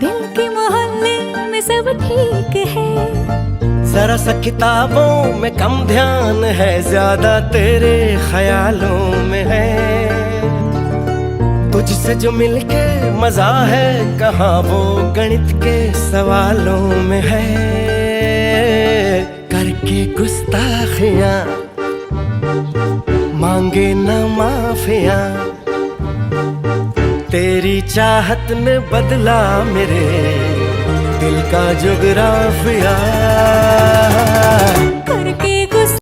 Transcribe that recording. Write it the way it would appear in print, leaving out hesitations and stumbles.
दिल के मोहल्ले में सब ठीक है, जरा सा किताबों में कम ध्यान है, ज्यादा तेरे ख्यालों में है। तुझसे जो मिलके मजा है, कहाँ वो गणित के सवालों में है। करके गुस्ताखियां मांगे न माफियां, तेरी चाहत ने बदला मेरे दिल का जुगराफिया। करके